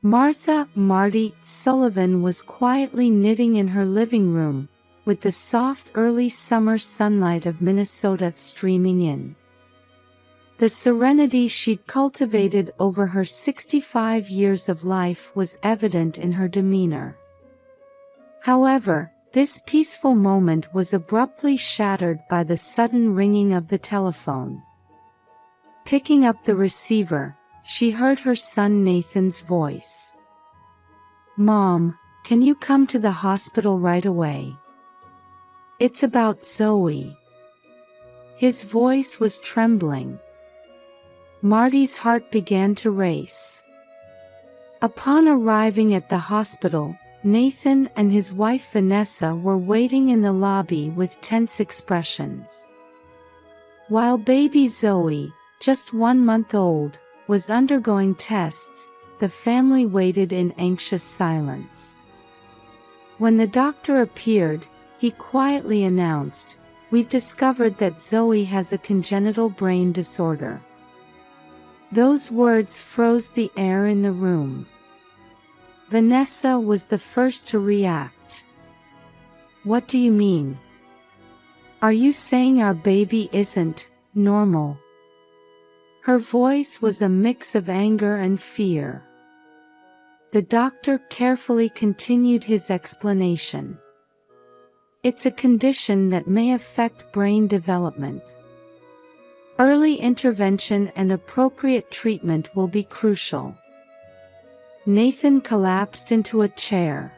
Martha Marty Sullivan was quietly knitting in her living room, with the soft early summer sunlight of Minnesota streaming in. The serenity she'd cultivated over her 65 years of life was evident in her demeanor. However, this peaceful moment was abruptly shattered by the sudden ringing of the telephone. Picking up the receiver, she heard her son Nathan's voice. "Mom, can you come to the hospital right away? It's about Zoe." His voice was trembling. Marty's heart began to race. Upon arriving at the hospital, Nathan and his wife Vanessa were waiting in the lobby with tense expressions. While baby Zoe, just 1 month old, was undergoing tests, the family waited in anxious silence. When the doctor appeared, he quietly announced, "We've discovered that Zoe has a congenital brain disorder." Those words froze the air in the room. Vanessa was the first to react. "What do you mean? Are you saying our baby isn't normal?" Her voice was a mix of anger and fear. The doctor carefully continued his explanation. "It's a condition that may affect brain development. Early intervention and appropriate treatment will be crucial." Nathan collapsed into a chair.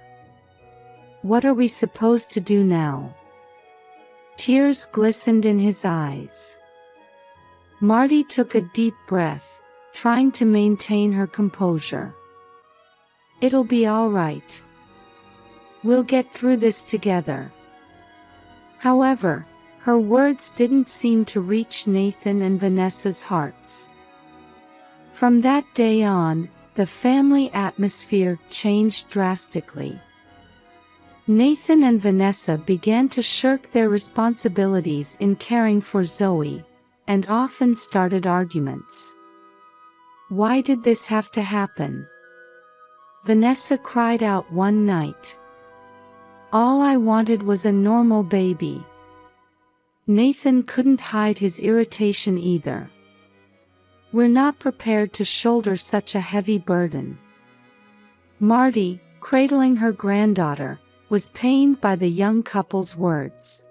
"What are we supposed to do now?" Tears glistened in his eyes. Marty took a deep breath, trying to maintain her composure. "It'll be all right. We'll get through this together." However, her words didn't seem to reach Nathan and Vanessa's hearts. From that day on, the family atmosphere changed drastically. Nathan and Vanessa began to shirk their responsibilities in caring for Zoe, and often started arguments. "Why did this have to happen?" Vanessa cried out one night. "All I wanted was a normal baby." Nathan couldn't hide his irritation either. "We're not prepared to shoulder such a heavy burden." Marty, cradling her granddaughter, was pained by the young couple's words.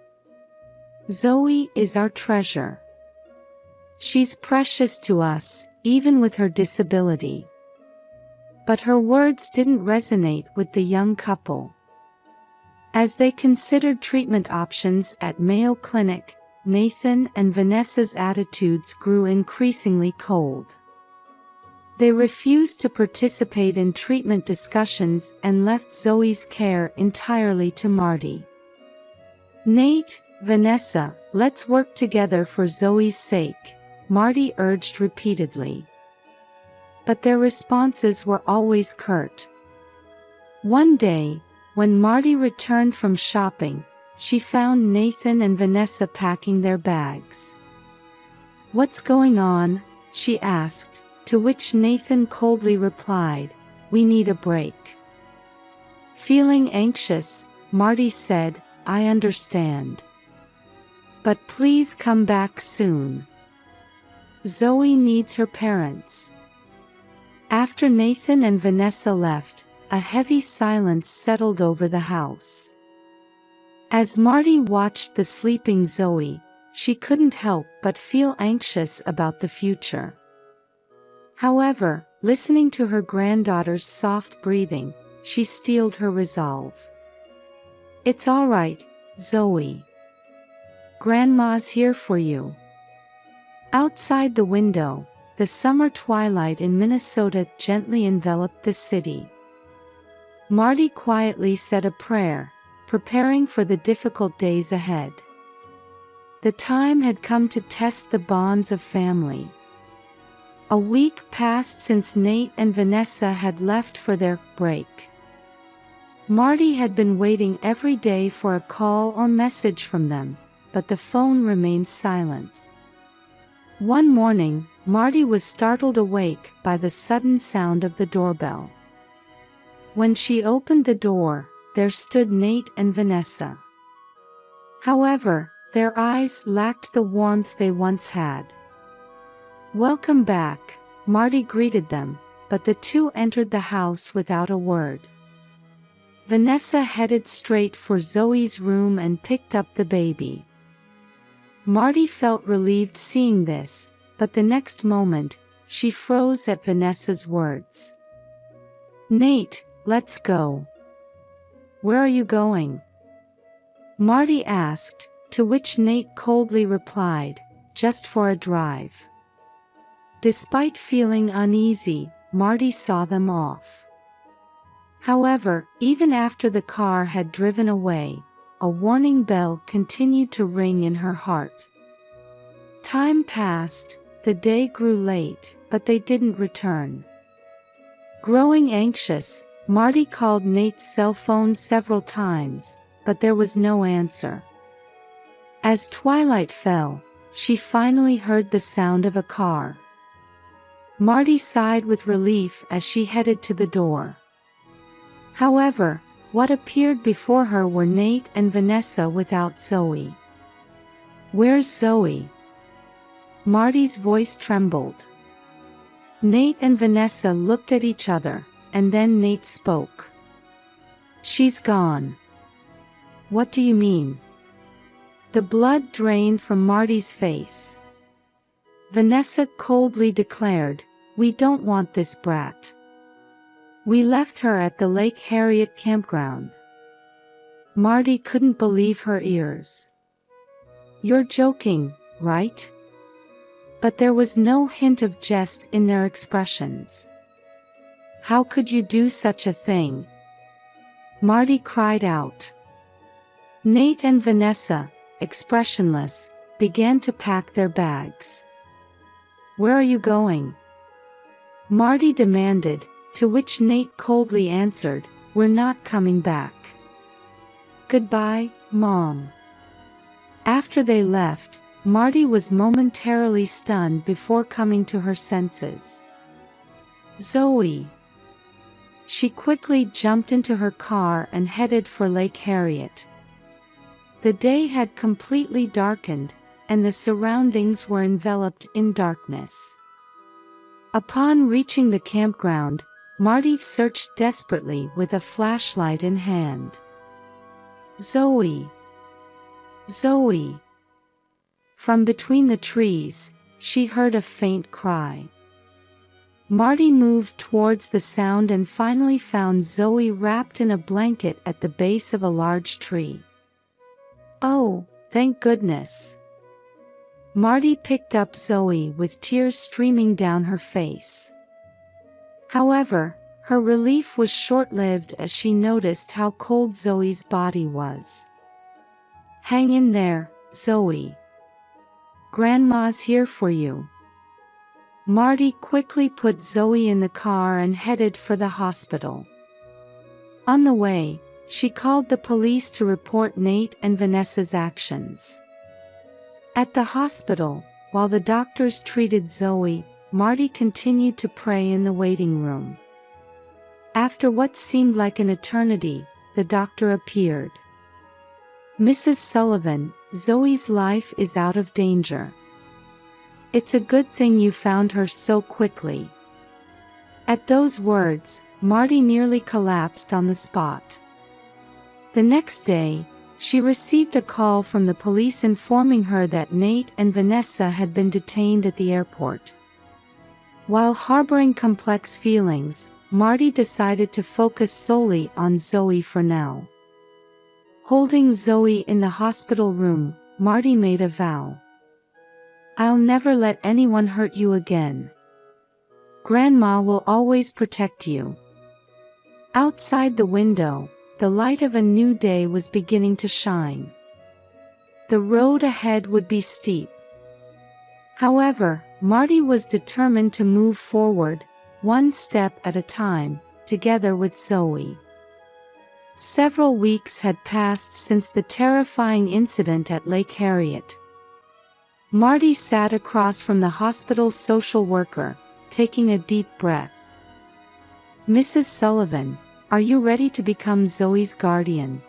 "Zoe is our treasure. She's precious to us, even with her disability." But her words didn't resonate with the young couple. As they considered treatment options at Mayo Clinic, Nathan and Vanessa's attitudes grew increasingly cold. They refused to participate in treatment discussions and left Zoe's care entirely to Marty. "Nate, Vanessa, let's work together for Zoe's sake," Marty urged repeatedly. But their responses were always curt. One day, when Marty returned from shopping, she found Nathan and Vanessa packing their bags. "What's going on?" she asked, to which Nathan coldly replied, "We need a break." Feeling anxious, Marty said, "I understand. But please come back soon. Zoe needs her parents." After Nathan and Vanessa left, a heavy silence settled over the house. As Marty watched the sleeping Zoe, she couldn't help but feel anxious about the future. However, listening to her granddaughter's soft breathing, she steeled her resolve. "It's all right, Zoe. Grandma's here for you." Outside the window, the summer twilight in Minnesota gently enveloped the city. Marty quietly said a prayer, preparing for the difficult days ahead. The time had come to test the bonds of family. A week passed since Nate and Vanessa had left for their break. Marty had been waiting every day for a call or message from them, but the phone remained silent. One morning, Marty was startled awake by the sudden sound of the doorbell. When she opened the door, there stood Nate and Vanessa. However, their eyes lacked the warmth they once had. "Welcome back," Marty greeted them, but the two entered the house without a word. Vanessa headed straight for Zoe's room and picked up the baby. Marty felt relieved seeing this, but the next moment, she froze at Vanessa's words. "Nate, let's go." "Where are you going?" Marty asked, to which Nate coldly replied, "Just for a drive." Despite feeling uneasy, Marty saw them off. However, even after the car had driven away, a warning bell continued to ring in her heart. Time passed, the day grew late, but they didn't return. Growing anxious, Marty called Nate's cell phone several times, but there was no answer. As twilight fell, she finally heard the sound of a car. Marty sighed with relief as she headed to the door. However, what appeared before her were Nate and Vanessa without Zoe. "Where's Zoe?" Marty's voice trembled. Nate and Vanessa looked at each other, and then Nate spoke. "She's gone." "What do you mean?" The blood drained from Marty's face. Vanessa coldly declared, "We don't want this brat. We left her at the Lake Harriet campground." Marty couldn't believe her ears. "You're joking, right?" But there was no hint of jest in their expressions. "How could you do such a thing?" Marty cried out. Nate and Vanessa, expressionless, began to pack their bags. "Where are you going?" Marty demanded, to which Nate coldly answered, "We're not coming back." "Goodbye, Mom." After they left, Marty was momentarily stunned before coming to her senses. "Zoe!" She quickly jumped into her car and headed for Lake Harriet. The day had completely darkened, and the surroundings were enveloped in darkness. Upon reaching the campground, Marty searched desperately with a flashlight in hand. "Zoe! Zoe!" From between the trees, she heard a faint cry. Marty moved towards the sound and finally found Zoe wrapped in a blanket at the base of a large tree. "Oh, thank goodness." Marty picked up Zoe with tears streaming down her face. However, her relief was short-lived as she noticed how cold Zoe's body was. "Hang in there, Zoe. Grandma's here for you." Marty quickly put Zoe in the car and headed for the hospital. On the way, she called the police to report Nate and Vanessa's actions. At the hospital, while the doctors treated Zoe, Marty continued to pray in the waiting room. After what seemed like an eternity, the doctor appeared. "Mrs. Sullivan, Zoe's life is out of danger. It's a good thing you found her so quickly." At those words, Marty nearly collapsed on the spot. The next day, she received a call from the police informing her that Nate and Vanessa had been detained at the airport. While harboring complex feelings, Marty decided to focus solely on Zoe for now. Holding Zoe in the hospital room, Marty made a vow. "I'll never let anyone hurt you again. Grandma will always protect you." Outside the window, the light of a new day was beginning to shine. The road ahead would be steep. However, Marty was determined to move forward, one step at a time, together with Zoe. Several weeks had passed since the terrifying incident at Lake Harriet. Marty sat across from the hospital's social worker, taking a deep breath. "Mrs. Sullivan, Are you ready to become Zoe's guardian?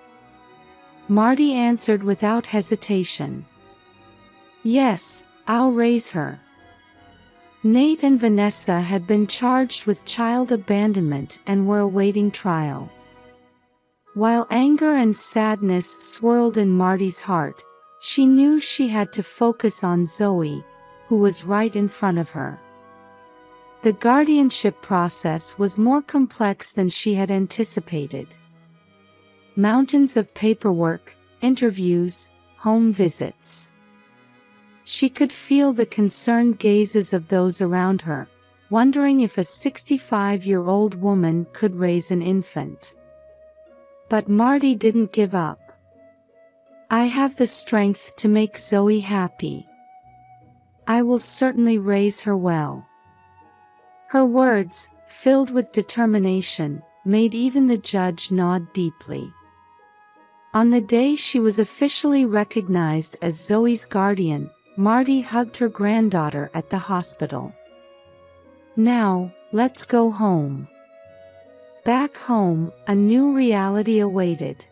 Marty answered without hesitation. Yes, I'll raise her. Nate and Vanessa had been charged with child abandonment and were awaiting trial. While anger and sadness swirled in Marty's heart, she knew she had to focus on Zoe, who was right in front of her. The guardianship process was more complex than she had anticipated. Mountains of paperwork, interviews, home visits. She could feel the concerned gazes of those around her, wondering if a 65-year-old woman could raise an infant. But Marty didn't give up. I have the strength to make Zoe happy. I will certainly raise her well. Her words, filled with determination, made even the judge nod deeply. On the day she was officially recognized as Zoe's guardian, Marty hugged her granddaughter at the hospital. Now, let's go home. Back home, a new reality awaited.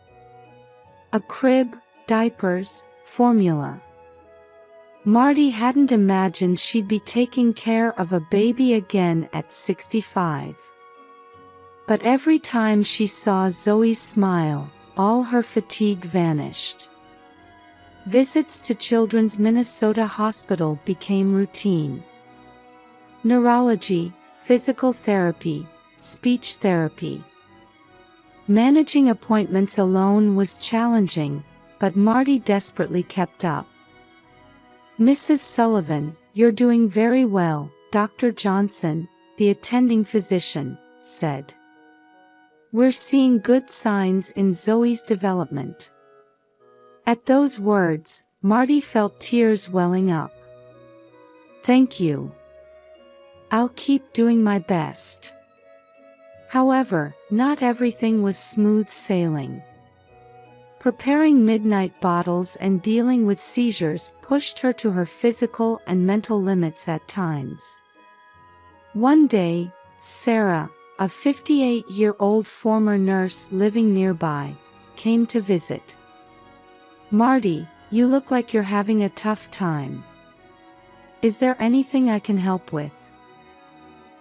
A crib, diapers, formula. Marty hadn't imagined she'd be taking care of a baby again at 65. But every time she saw Zoe's smile, all her fatigue vanished. Visits to Children's Minnesota Hospital became routine. Neurology, physical therapy, speech therapy. Managing appointments alone was challenging, but Marty desperately kept up. Mrs. Sullivan, you're doing very well, Dr. Johnson, the attending physician, said. We're seeing good signs in Zoe's development. At those words, Marty felt tears welling up. Thank you. I'll keep doing my best. However, not everything was smooth sailing. Preparing midnight bottles and dealing with seizures pushed her to her physical and mental limits at times. One day, Sarah, a 58-year-old former nurse living nearby, came to visit. Marty, you look like you're having a tough time. Is there anything I can help with?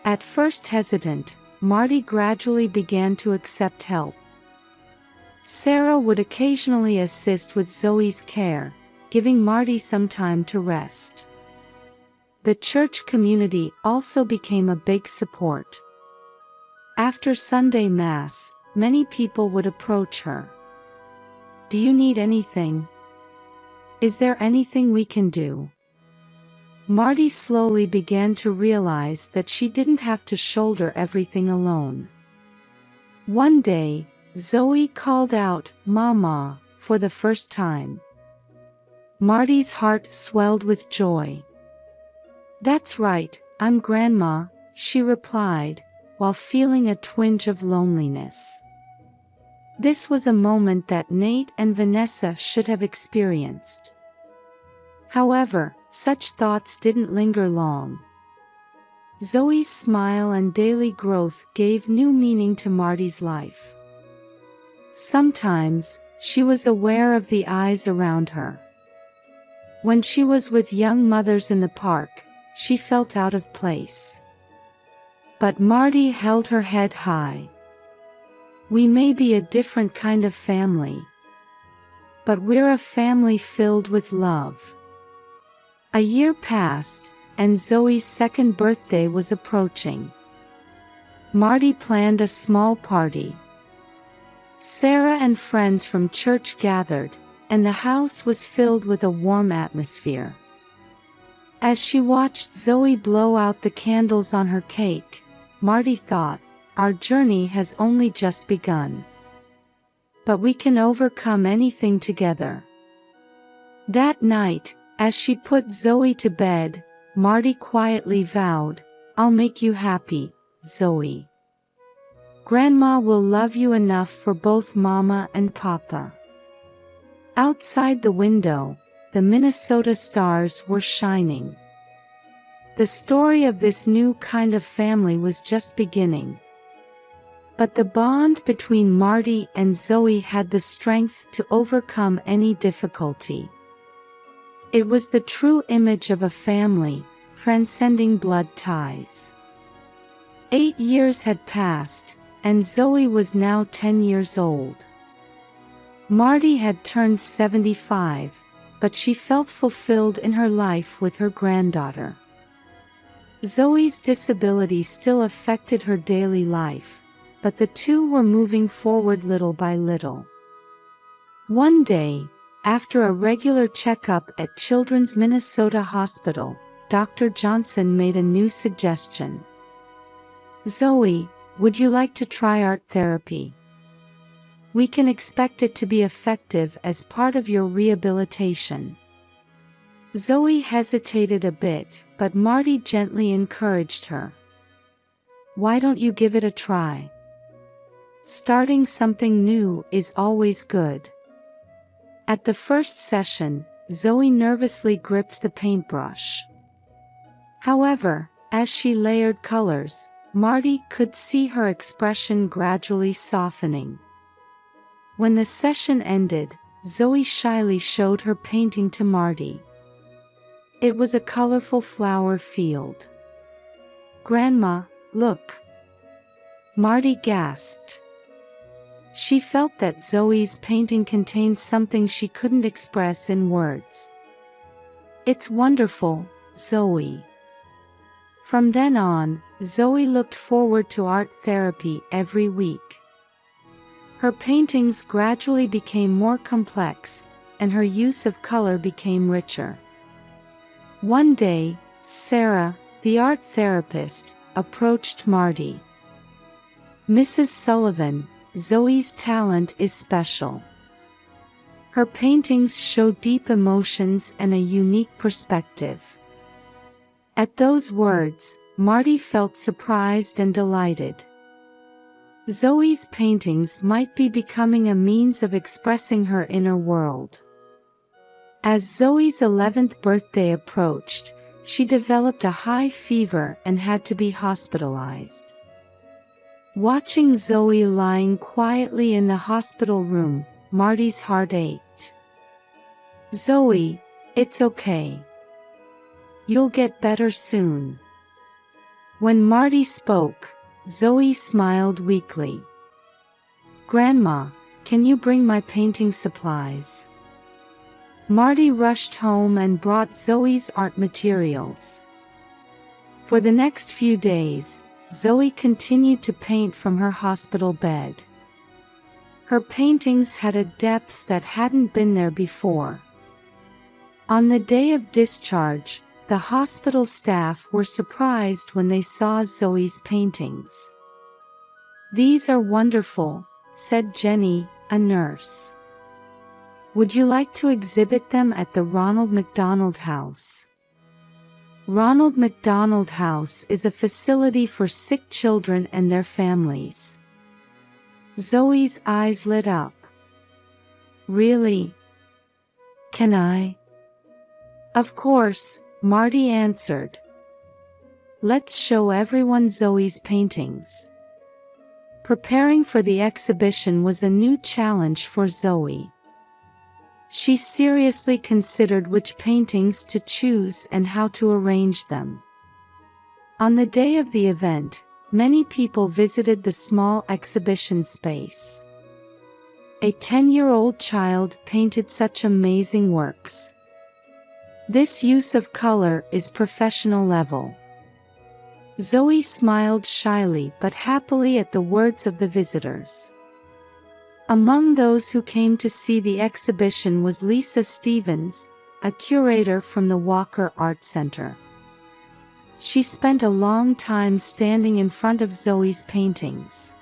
At first hesitant, Marty gradually began to accept help. Sarah would occasionally assist with Zoe's care, giving Marty some time to rest. The church community also became a big support. After Sunday Mass, many people would approach her. Do you need anything? Is there anything we can do? Marty slowly began to realize that she didn't have to shoulder everything alone. One day, Zoe called out, "Mama," for the first time. Marty's heart swelled with joy. That's right, I'm Grandma, she replied, while feeling a twinge of loneliness. This was a moment that Nate and Vanessa should have experienced. However, such thoughts didn't linger long. Zoe's smile and daily growth gave new meaning to Marty's life. Sometimes, she was aware of the eyes around her. When she was with young mothers in the park, she felt out of place. But Marty held her head high. We may be a different kind of family, but we're a family filled with love. A year passed, and Zoe's second birthday was approaching. Marty planned a small party. Sarah and friends from church gathered, and the house was filled with a warm atmosphere. As she watched Zoe blow out the candles on her cake, Marty thought, our journey has only just begun. But we can overcome anything together. That night, as she put Zoe to bed, Marty quietly vowed, I'll make you happy, Zoe. Grandma will love you enough for both Mama and Papa. Outside the window, the Minnesota stars were shining. The story of this new kind of family was just beginning. But the bond between Marty and Zoe had the strength to overcome any difficulty. It was the true image of a family, transcending blood ties. 8 years had passed, and Zoe was now 10 years old. Marty had turned 75, but she felt fulfilled in her life with her granddaughter. Zoe's disability still affected her daily life, but the two were moving forward little by little. One day, after a regular checkup at Children's Minnesota Hospital, Dr. Johnson made a new suggestion. "Zoe, would you like to try art therapy? We can expect it to be effective as part of your rehabilitation." Zoe hesitated a bit, but Marty gently encouraged her. "Why don't you give it a try? Starting something new is always good." At the first session, Zoe nervously gripped the paintbrush. However, as she layered colors, Marty could see her expression gradually softening. When the session ended, Zoe shyly showed her painting to Marty. It was a colorful flower field. "Grandma, look!" Marty gasped. She felt that Zoe's painting contained something she couldn't express in words. "It's wonderful, Zoe." From then on, Zoe looked forward to art therapy every week. Her paintings gradually became more complex, and her use of color became richer. One day, Sarah, the art therapist, approached Marty. "Mrs. Sullivan, Zoe's talent is special. Her paintings show deep emotions and a unique perspective." At those words, Marty felt surprised and delighted. Zoe's paintings might be becoming a means of expressing her inner world. As Zoe's 11th birthday approached, she developed a high fever and had to be hospitalized. Watching Zoe lying quietly in the hospital room, Marty's heart ached. "Zoe, it's okay. You'll get better soon." When Marty spoke, Zoe smiled weakly. "Grandma, can you bring my painting supplies?" Marty rushed home and brought Zoe's art materials. For the next few days, Zoe continued to paint from her hospital bed. Her paintings had a depth that hadn't been there before. On the day of discharge, the hospital staff were surprised when they saw Zoe's paintings. "These are wonderful," said Jenny, a nurse. "Would you like to exhibit them at the Ronald McDonald House?" Ronald McDonald House is a facility for sick children and their families. Zoe's eyes lit up. "Really? Can I?" "Of course," Marty answered. "Let's show everyone Zoe's paintings." Preparing for the exhibition was a new challenge for Zoe. She seriously considered which paintings to choose and how to arrange them. On the day of the event, many people visited the small exhibition space. A 10-year-old child painted such amazing works. This use of color is professional level. Zoe smiled shyly but happily at the words of the visitors. Among those who came to see the exhibition was Lisa Stevens, a curator from the Walker Art Center. She spent a long time standing in front of Zoe's paintings.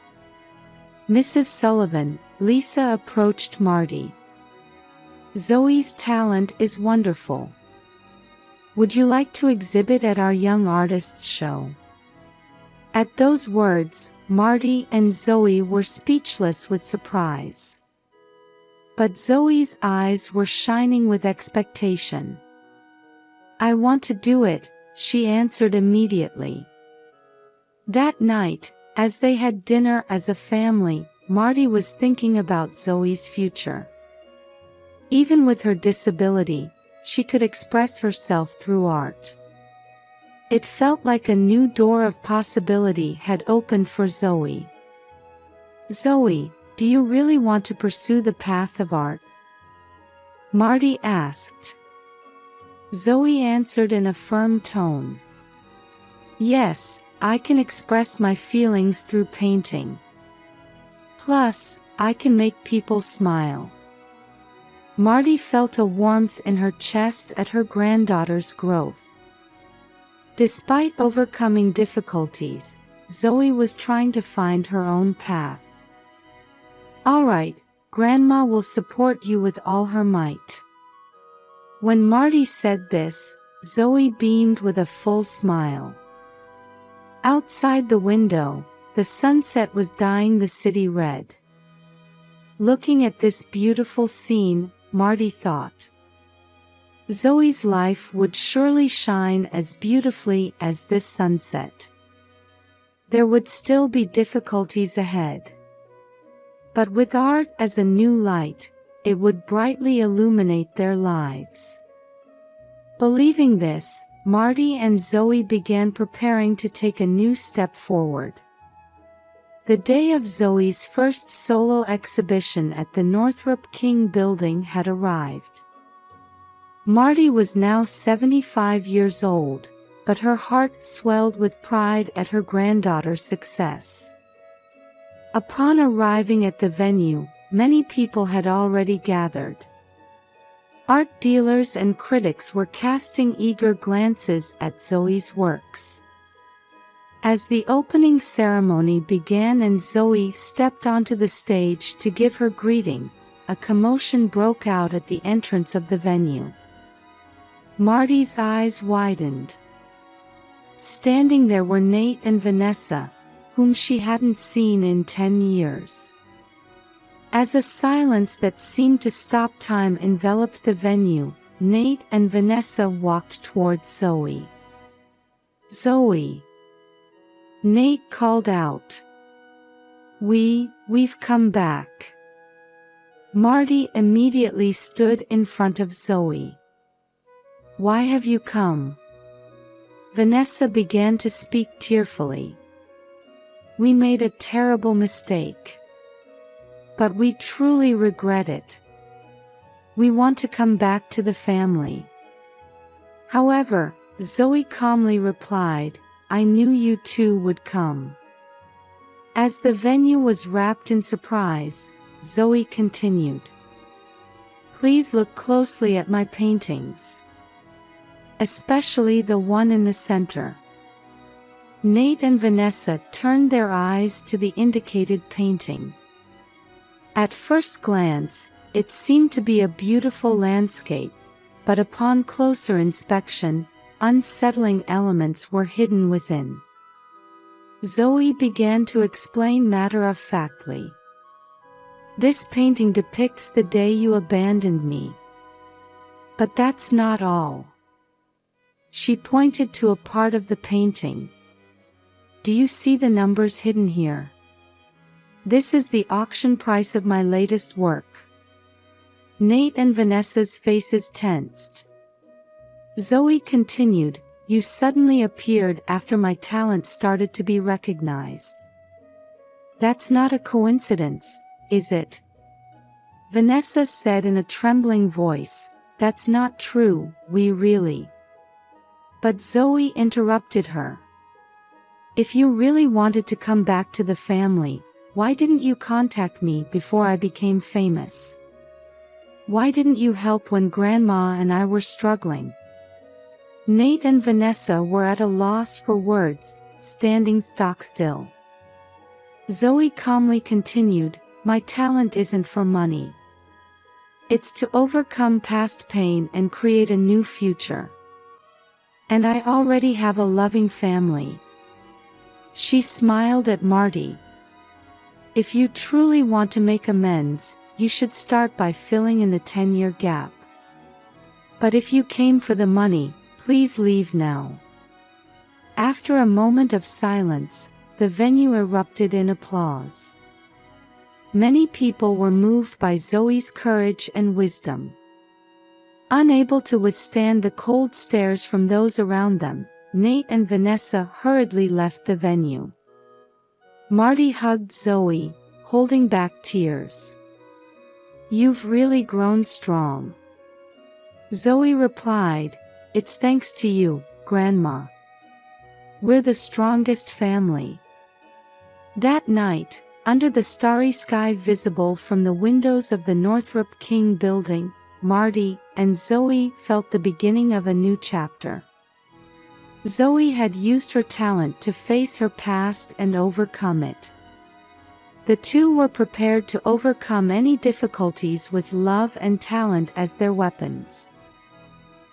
"Mrs. Sullivan," Lisa approached Marty. "Zoe's talent is wonderful. Would you like to exhibit at our Young Artists show?" At those words, Marty and Zoe were speechless with surprise. But Zoe's eyes were shining with expectation. "I want to do it," she answered immediately. That night, As they had dinner as a family, Marty was thinking about Zoe's future. Even with her disability, she could express herself through art. It felt like a new door of possibility had opened for Zoe. "Zoe, do you really want to pursue the path of art?" Marty asked. Zoe answered in a firm tone. "Yes, I can express my feelings through painting. Plus, I can make people smile." Marty felt a warmth in her chest at her granddaughter's growth. Despite overcoming difficulties, Zoe was trying to find her own path. "All right, Grandma will support you with all her might." When Marty said this, Zoe beamed with a full smile. Outside the window, the sunset was dyeing the city red. Looking at this beautiful scene, Marty thought, Zoe's life would surely shine as beautifully as this sunset. There would still be difficulties ahead. But with art as a new light, it would brightly illuminate their lives. Believing this, Marty and Zoe began preparing to take a new step forward. The day of Zoe's first solo exhibition at the Northrop King building had arrived. Marty was now 75 years old, but her heart swelled with pride at her granddaughter's success. Upon arriving at the venue, many people had already gathered. Art dealers and critics were casting eager glances at Zoe's works. As the opening ceremony began and Zoe stepped onto the stage to give her greeting, a commotion broke out at the entrance of the venue. Marty's eyes widened. Standing there were Nate and Vanessa, whom she hadn't seen in 10 years. As a silence that seemed to stop time enveloped the venue, Nate and Vanessa walked towards Zoe. "Zoe!" Nate called out. We've come back." Marty immediately stood in front of Zoe. "Why have you come?" Vanessa began to speak tearfully. "We made a terrible mistake. But we truly regret it. We want to come back to the family." However, Zoe calmly replied, "I knew you two would come." As the venue was wrapped in surprise, Zoe continued, "Please look closely at my paintings. Especially the one in the center." Nate and Vanessa turned their eyes to the indicated painting. At first glance, it seemed to be a beautiful landscape, but upon closer inspection, unsettling elements were hidden within. Zoe began to explain matter-of-factly. "This painting depicts the day you abandoned me. But that's not all." She pointed to a part of the painting. "Do you see the numbers hidden here? This is the auction price of my latest work." Nate and Vanessa's faces tensed. Zoe continued, "You suddenly appeared after my talent started to be recognized. That's not a coincidence, is it?" Vanessa said in a trembling voice, "That's not true, we really." But Zoe interrupted her. "If you really wanted to come back to the family, why didn't you contact me before I became famous? Why didn't you help when Grandma and I were struggling?" Nate and Vanessa were at a loss for words, standing stock still. Zoe calmly continued, "My talent isn't for money. It's to overcome past pain and create a new future. And I already have a loving family." She smiled at Marty. "If you truly want to make amends, you should start by filling in the 10-year gap. But if you came for the money, please leave now." After a moment of silence, the venue erupted in applause. Many people were moved by Zoe's courage and wisdom. Unable to withstand the cold stares from those around them, Nate and Vanessa hurriedly left the venue. Marty hugged Zoe, holding back tears. "You've really grown strong." Zoe replied, "It's thanks to you, Grandma. We're the strongest family." That night, under the starry sky visible from the windows of the Northrop King building, Marty and Zoe felt the beginning of a new chapter. Zoe had used her talent to face her past and overcome it. The two were prepared to overcome any difficulties with love and talent as their weapons.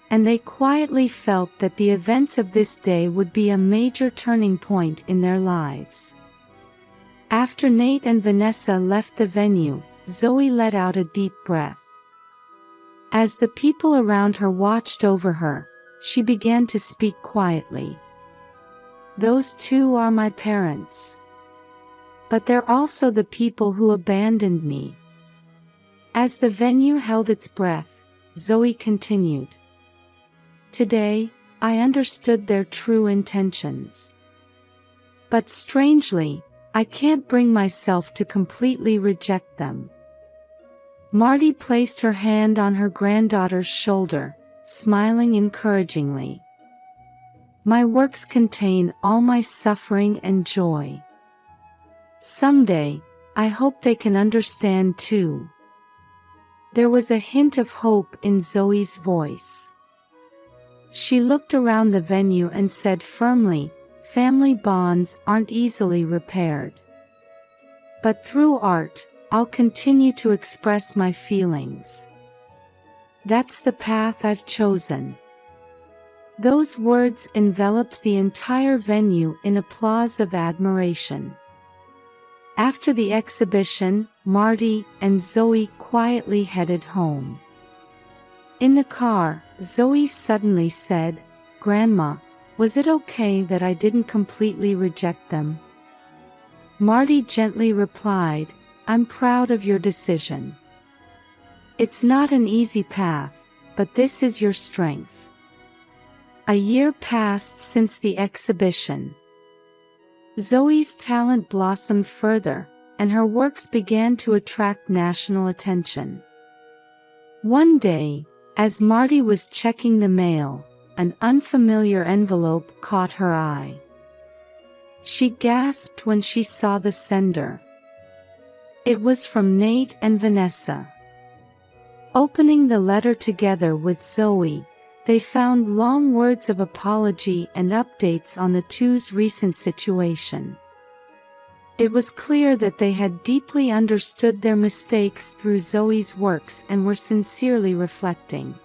And they quietly felt that the events of this day would be a major turning point in their lives. After Nate and Vanessa left the venue, Zoe let out a deep breath. As the people around her watched over her, she began to speak quietly. "Those two are my parents. But they're also the people who abandoned me." As the venue held its breath, Zoe continued, "Today, I understood their true intentions. But strangely, I can't bring myself to completely reject them." Marty placed her hand on her granddaughter's shoulder, smiling encouragingly. "My works contain all my suffering and joy. Someday, I hope they can understand too." There was a hint of hope in Zoe's voice. She looked around the venue and said firmly, "Family bonds aren't easily repaired. But through art, I'll continue to express my feelings. That's the path I've chosen." Those words enveloped the entire venue in applause of admiration. After the exhibition, Marty and Zoe quietly headed home. In the car, Zoe suddenly said, "Grandma, was it okay that I didn't completely reject them?" Marty gently replied, "I'm proud of your decision. It's not an easy path, but this is your strength." A year passed since the exhibition. Zoe's talent blossomed further, and her works began to attract national attention. One day, as Marty was checking the mail, an unfamiliar envelope caught her eye. She gasped when she saw the sender. It was from Nate and Vanessa. Opening the letter together with Zoe, they found long words of apology and updates on the two's recent situation. It was clear that they had deeply understood their mistakes through Zoe's works and were sincerely reflecting.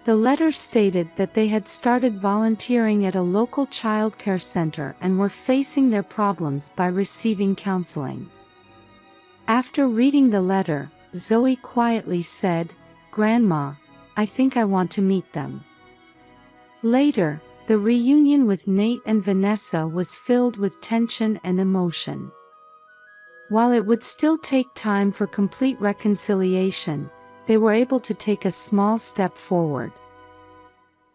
The letter stated that they had started volunteering at a local childcare center and were facing their problems by receiving counseling. After reading the letter, Zoe quietly said, "Grandma, I think I want to meet them." Later, the reunion with Nate and Vanessa was filled with tension and emotion. While it would still take time for complete reconciliation, they were able to take a small step forward.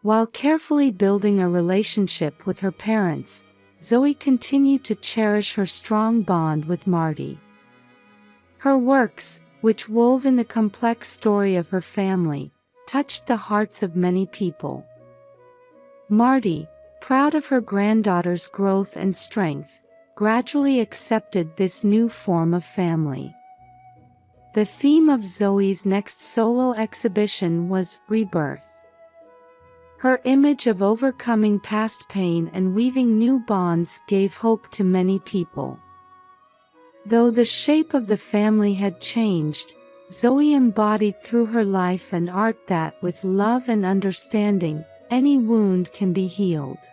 While carefully building a relationship with her parents, Zoe continued to cherish her strong bond with Marty. Her works, which wove in the complex story of her family, touched the hearts of many people. Marty, proud of her granddaughter's growth and strength, gradually accepted this new form of family. The theme of Zoe's next solo exhibition was rebirth. Her image of overcoming past pain and weaving new bonds gave hope to many people. Though the shape of the family had changed, Zoe embodied through her life and art that with love and understanding, any wound can be healed.